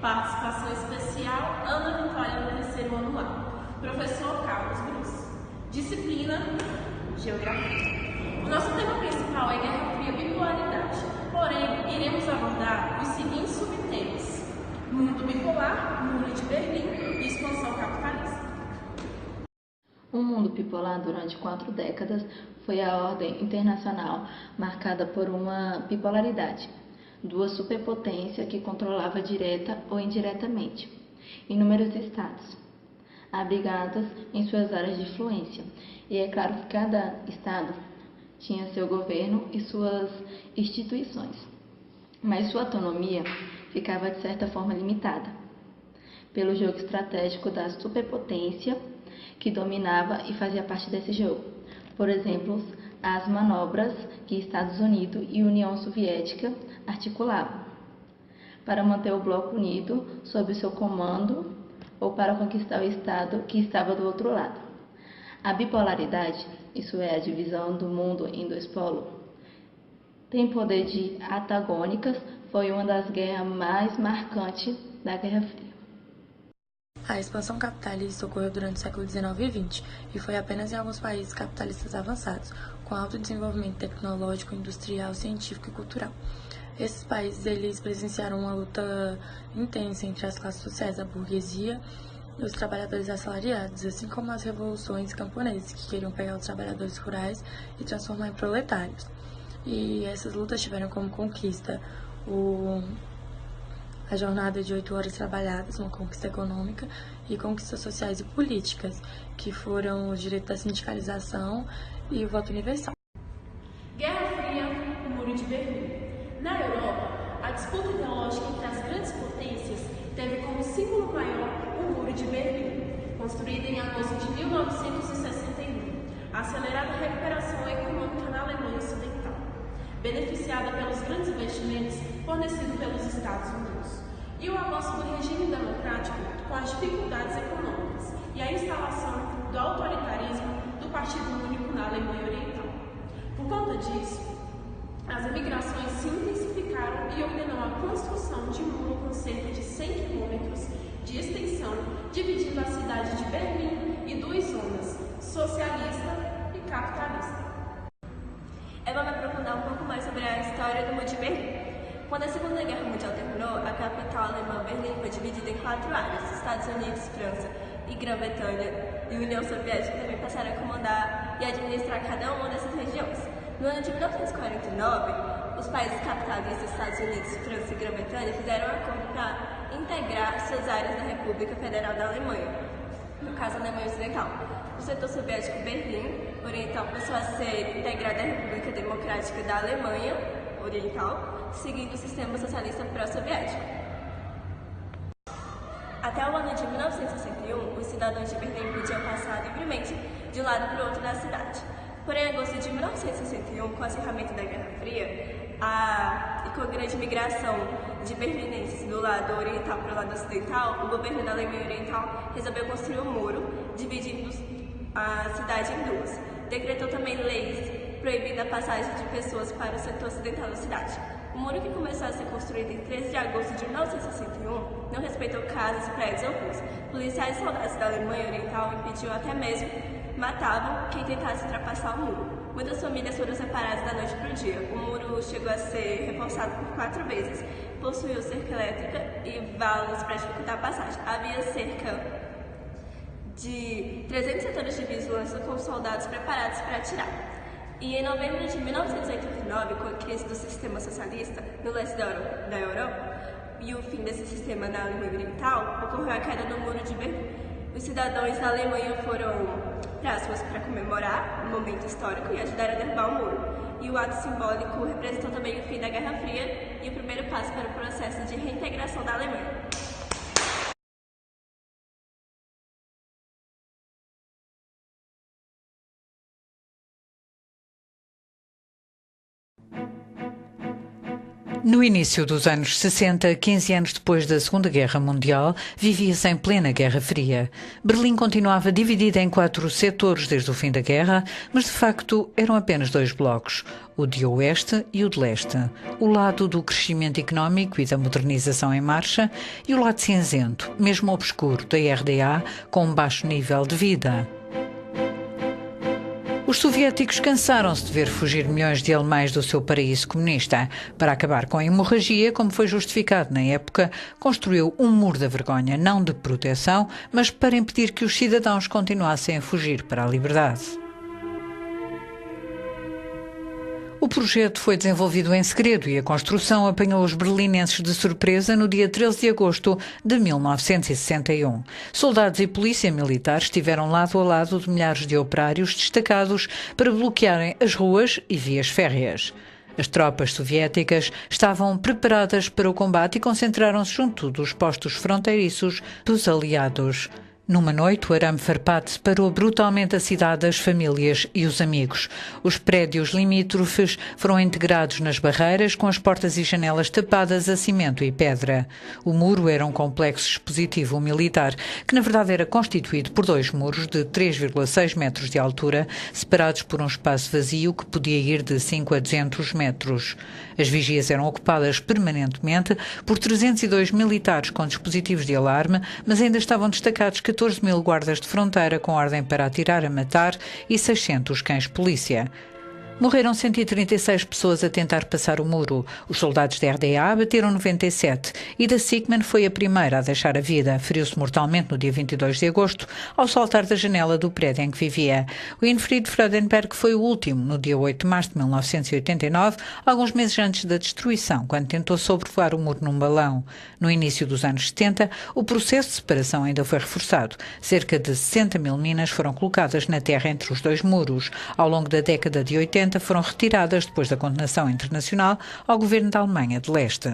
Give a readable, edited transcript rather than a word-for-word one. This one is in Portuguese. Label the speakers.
Speaker 1: Participação especial, Ana Vitória, do terceiro ano A. Professor Carlos Brus. Disciplina, Geografia. O nosso tema principal é Guerra Fria e Bipolaridade. Porém, iremos abordar os seguintes subtemas: Mundo bipolar, Muro de Berlim e expansão capitalista.
Speaker 2: O mundo bipolar durante 4 décadas foi a ordem internacional marcada por uma bipolaridade, duas superpotências que controlavam direta ou indiretamente inúmeros estados, abrigados em suas áreas de influência. E é claro que cada estado tinha seu governo e suas instituições, mas sua autonomia ficava de certa forma limitada pelo jogo estratégico da superpotência que dominava e fazia parte desse jogo. Por exemplo, as manobras que Estados Unidos e União Soviética articulavam para manter o bloco unido sob seu comando ou para conquistar o estado que estava do outro lado. A bipolaridade, isso é, a divisão do mundo em dois polos, tem poder de antagônicas, foi uma das guerras mais marcantes da Guerra Fria.
Speaker 3: A expansão capitalista ocorreu durante o século XIX e XX e foi apenas em alguns países capitalistas avançados, com alto desenvolvimento tecnológico, industrial, científico e cultural. Esses países eles presenciaram uma luta intensa entre as classes sociais, a burguesia e os trabalhadores assalariados, assim como as revoluções camponesas, que queriam pegar os trabalhadores rurais e transformar em proletários. E essas lutas tiveram como conquista a jornada de 8 horas trabalhadas, uma conquista econômica, e conquistas sociais e políticas, que foram o direito da sindicalização e o voto universal.
Speaker 1: Guerra Fria, o Muro de Berlim. Na Europa, a disputa ideológica entre as grandes potências teve como símbolo maior o Muro de Berlim, construído em agosto de 1961, a acelerada recuperação econômica na Alemanha Ocidental, beneficiada pelos grandes investimentos fornecidos pelos Estados Unidos, e o avanço do regime democrático com as dificuldades econômicas e a instalação do autoritarismo do Partido Único na Alemanha Oriental. Por conta disso, as emigrações se intensificaram e ordenou a construção de um muro com cerca de 100 quilômetros de extensão, dividindo a cidade de Berlim em duas zonas, socialista e capitalista.
Speaker 4: Eu vou me aprofundar um pouco mais sobre a história do Muro de Berlim. Quando a Segunda Guerra Mundial terminou, a capital alemã Berlim foi dividida em 4 áreas. Estados Unidos, França e Grã-Bretanha e União Soviética também passaram a comandar e administrar cada uma dessas regiões. No ano de 1949, os países capitalistas Estados Unidos, França e Grã-Bretanha fizeram um acordo para integrar suas áreas da República Federal da Alemanha, no caso a Alemanha Ocidental. O setor soviético Berlim Oriental passou a ser integrado à República Democrática da Alemanha Oriental, seguindo o sistema socialista pró-soviético. Até o ano de 1961, os cidadãos de Berlim podiam passar livremente de um lado para o outro da cidade. Porém, em agosto de 1961, com o acirramento da Guerra Fria e com a grande migração de berlinenses do lado oriental para o lado ocidental, o governo da Alemanha Oriental resolveu construir um muro, dividindo a cidade em duas. Decretou também leis proibindo a passagem de pessoas para o setor ocidental da cidade. O muro, que começou a ser construído em 13 de agosto de 1961, não respeitou casas, prédios ou ruas. Policiais e soldados da Alemanha Oriental impediam, até mesmo matavam quem tentasse ultrapassar o muro. Muitas famílias foram separadas da noite para o dia. O muro chegou a ser reforçado por 4 vezes, possuiu cerca elétrica e valas para dificultar a passagem. Havia cerca de 300 setores de vigilância com soldados preparados para atirar. E em novembro de 1989, com a crise do sistema socialista no leste da Europa e o fim desse sistema na Alemanha Oriental, ocorreu a queda do Muro de Berlim. Os cidadãos da Alemanha foram para as ruas para comemorar o momento histórico e ajudar a derrubar o muro. E o ato simbólico representou também o fim da Guerra Fria e o primeiro passo para o processo de reintegração da Alemanha.
Speaker 5: No início dos anos 60, 15 anos depois da Segunda Guerra Mundial, vivia-se em plena Guerra Fria. Berlim continuava dividida em 4 setores desde o fim da guerra, mas de facto eram apenas 2 blocos, o de Oeste e o de Leste. O lado do crescimento económico e da modernização em marcha e o lado cinzento, mesmo obscuro, da RDA, com um baixo nível de vida. Os soviéticos cansaram-se de ver fugir milhões de alemães do seu paraíso comunista. Para acabar com a hemorragia, como foi justificado na época, construiu um muro da vergonha, não de proteção, mas para impedir que os cidadãos continuassem a fugir para a liberdade. O projeto foi desenvolvido em segredo e a construção apanhou os berlinenses de surpresa no dia 13 de agosto de 1961. Soldados e polícia militar estiveram lado a lado de milhares de operários destacados para bloquearem as ruas e vias férreas. As tropas soviéticas estavam preparadas para o combate e concentraram-se junto dos postos fronteiriços dos aliados. Numa noite, o arame farpado separou brutalmente a cidade, as famílias e os amigos. Os prédios limítrofes foram integrados nas barreiras, com as portas e janelas tapadas a cimento e pedra. O muro era um complexo expositivo militar, que na verdade era constituído por 2 muros de 3,6 metros de altura, separados por um espaço vazio que podia ir de 5 a 200 metros. As vigias eram ocupadas permanentemente por 302 militares com dispositivos de alarme, mas ainda estavam destacados 14.000 guardas de fronteira com ordem para atirar a matar e 600 cães-polícia. Morreram 136 pessoas a tentar passar o muro. Os soldados da RDA bateram 97 e da Siegmann foi a primeira a deixar a vida. Feriu-se mortalmente no dia 22 de agosto ao saltar da janela do prédio em que vivia. Winfried Freudenberg foi o último, no dia 8 de março de 1989, alguns meses antes da destruição, quando tentou sobrevoar o muro num balão. No início dos anos 70, o processo de separação ainda foi reforçado. Cerca de 60.000 minas foram colocadas na terra entre os 2 muros. Ao longo da década de 80, foram retiradas depois da condenação internacional ao governo da Alemanha de Leste.